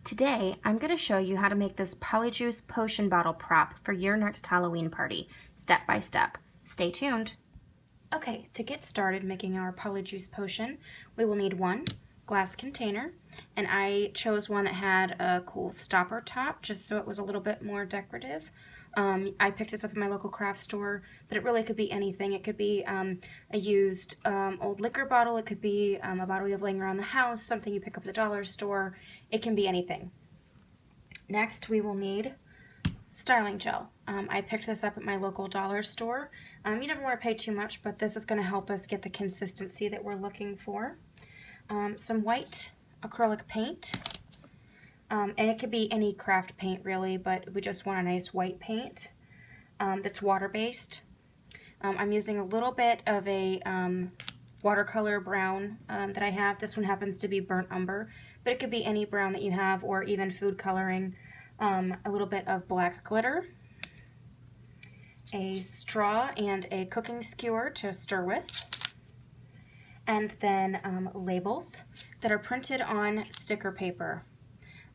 Today, I'm going to show you how to make this Polyjuice Potion Bottle Prop for your next Halloween party, step by step. Stay tuned. Okay, to get started making our Polyjuice Potion, we will need one glass container, and I chose one that had a cool stopper top just so it was a little bit more decorative. I picked this up in my local craft store, but it really could be anything. It could be a used old liquor bottle. It could be a bottle you have laying around the house, something you pick up at the dollar store. It can be anything. Next, we will need styling gel. I picked this up at my local dollar store. You never want to pay too much, but this is going to help us get the consistency that we're looking for. Some white acrylic paint. And it could be any craft paint really, but we just want a nice white paint that's water-based. I'm using a little bit of a watercolor brown that I have. This one happens to be burnt umber, but it could be any brown that you have, or even food coloring. A little bit of black glitter, a straw and a cooking skewer to stir with, and then labels that are printed on sticker paper.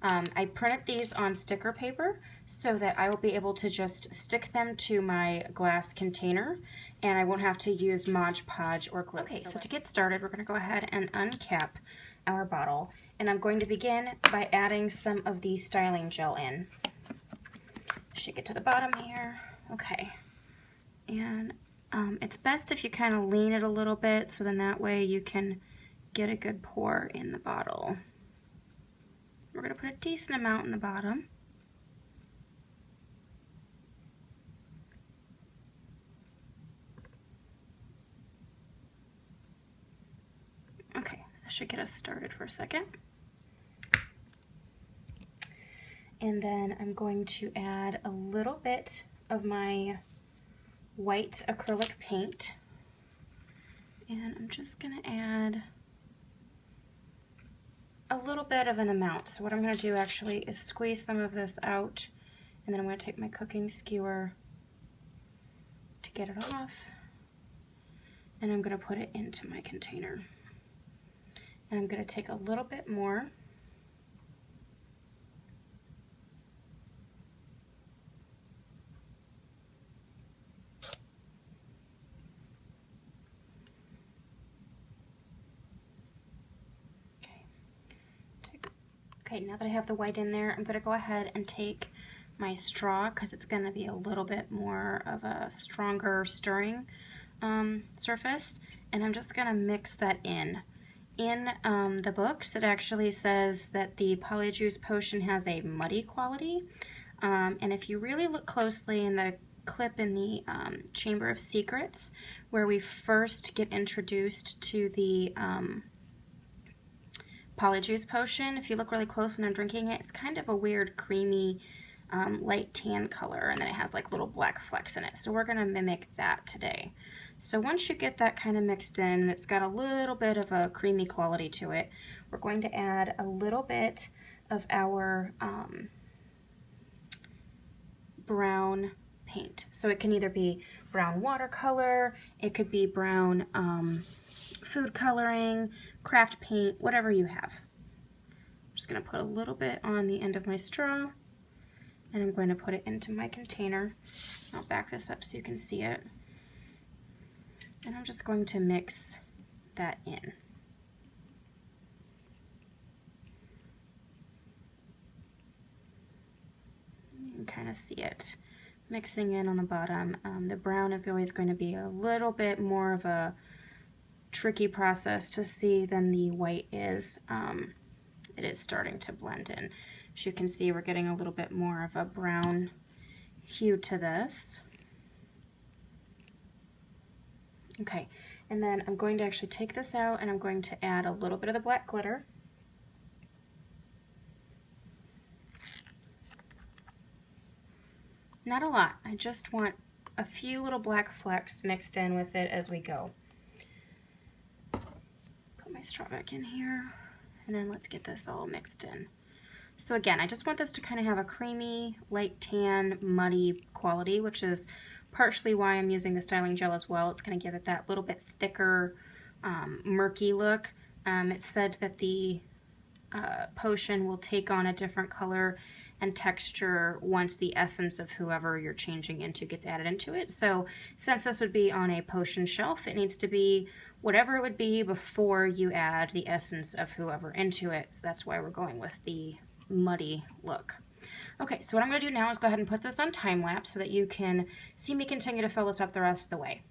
I printed these on sticker paper so that I will be able to just stick them to my glass container and I won't have to use Mod Podge or glue. Okay, so to get started, we're going to go ahead and uncap our bottle, and I'm going to begin by adding some of the styling gel in. Shake it to the bottom here. Okay, and it's best if you kind of lean it a little bit so then that way you can get a good pour in the bottle. We're going to put a decent amount in the bottom. Okay, that should get us started for a second. And then I'm going to add a little bit of my white acrylic paint. And I'm just going to add a little bit of an amount. So what I'm going to do actually is squeeze some of this out, and then I'm going to take my cooking skewer to get it off, and I'm going to put it into my container. And I'm going to take a little bit more. Okay, now that I have the white in there, I'm going to go ahead and take my straw, because it's going to be a little bit more of a stronger stirring surface, and I'm just going to mix that in. In the books, it actually says that the Polyjuice Potion has a muddy quality, and if you really look closely in the clip in the Chamber of Secrets, where we first get introduced to the Polyjuice Potion, if you look really close when I'm drinking it, it's kind of a weird creamy light tan color, and then it has like little black flecks in it. So we're going to mimic that today. So once you get that kind of mixed in, it's got a little bit of a creamy quality to it, we're going to add a little bit of our brown paint. So it can either be brown watercolor, it could be brown food coloring, craft paint, whatever you have. I'm just going to put a little bit on the end of my straw, and I'm going to put it into my container. I'll back this up so you can see it. And I'm just going to mix that in. You can kind of see it mixing in on the bottom. The brown is always going to be a little bit more of a tricky process to see than the white is. It is starting to blend in. As you can see, we're getting a little bit more of a brown hue to this. Okay, and then I'm going to actually take this out, and I'm going to add a little bit of the black glitter. Not a lot. I just want a few little black flecks mixed in with it as we go. Put my straw back in here, and then let's get this all mixed in. So again, I just want this to kind of have a creamy, light tan, muddy quality, which is partially why I'm using the styling gel as well. It's going to give it that little bit thicker, murky look. It said that the potion will take on a different color and texture once the essence of whoever you're changing into gets added into it. So since this would be on a potion shelf, it needs to be whatever it would be before you add the essence of whoever into it. So that's why we're going with the muddy look. Okay, so what I'm going to do now is go ahead and put this on time lapse so that you can see me continue to fill this up the rest of the way.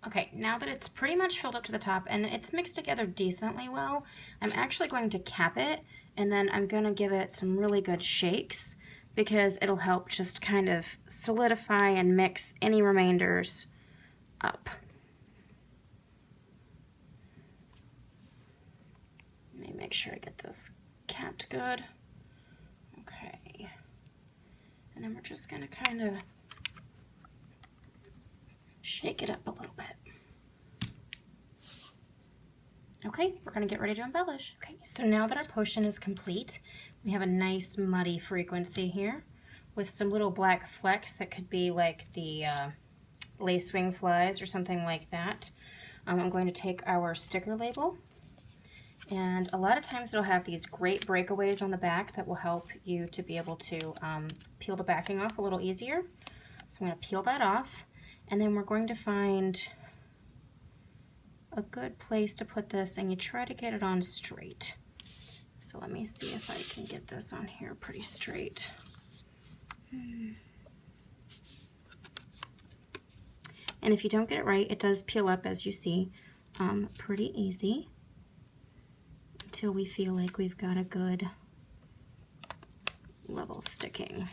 Okay, now that it's pretty much filled up to the top and it's mixed together decently well, I'm actually going to cap it, and then I'm going to give it some really good shakes because it'll help just kind of solidify and mix any remainders up. Let me make sure I get this capped good. Okay, and then we're just going to kind of shake it up a little bit. Okay, we're going to get ready to embellish. Okay, so now that our potion is complete, we have a nice muddy frequency here with some little black flecks that could be like the lacewing flies or something like that. I'm going to take our sticker label, and a lot of times it'll have these great breakaways on the back that will help you to be able to peel the backing off a little easier. So I'm going to peel that off. And then we're going to find a good place to put this, and you try to get it on straight. So let me see if I can get this on here pretty straight. And if you don't get it right, it does peel up, as you see, pretty easy until we feel like we've got a good level sticking.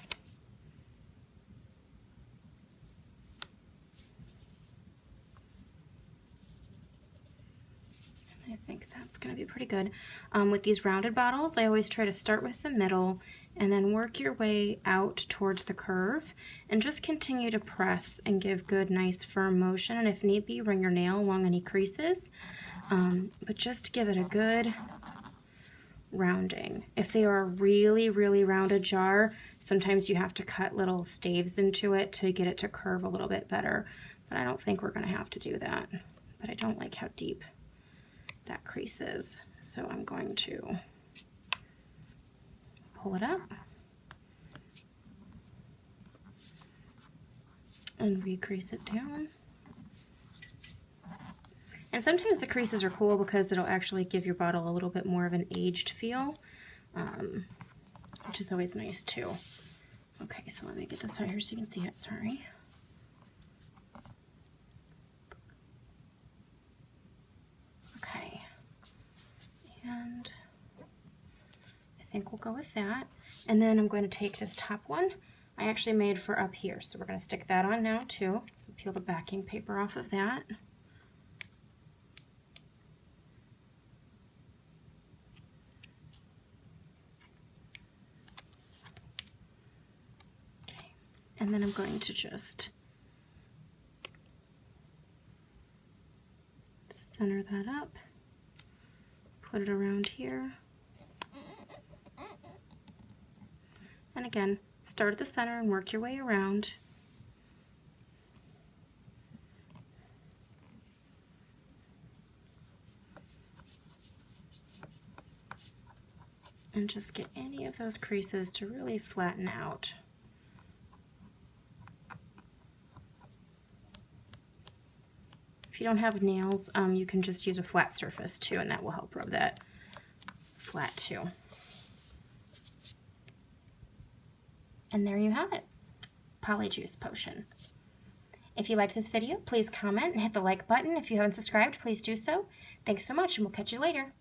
I think that's going to be pretty good. With these rounded bottles, I always try to start with the middle and then work your way out towards the curve and just continue to press and give good, nice, firm motion. And if need be, run your nail along any creases, but just give it a good rounding. If they are a really, really rounded jar, sometimes you have to cut little staves into it to get it to curve a little bit better, but I don't think we're going to have to do that. But I don't like how deep that crease is, so I'm going to pull it up and recrease it down. And sometimes the creases are cool because it'll actually give your bottle a little bit more of an aged feel, which is always nice too. Okay, so let me get this out here so you can see it, sorry. And I think we'll go with that. And then I'm going to take this top one. I actually made for up here, so we're going to stick that on now too. Peel the backing paper off of that. Okay, and then I'm going to just center that up. Put it around here. And again, start at the center and work your way around. And just get any of those creases to really flatten out. If you don't have nails, you can just use a flat surface too, and that will help rub that flat too. And there you have it, Polyjuice Potion. If you liked this video, please comment and hit the like button. If you haven't subscribed, please do so. Thanks so much, and we'll catch you later.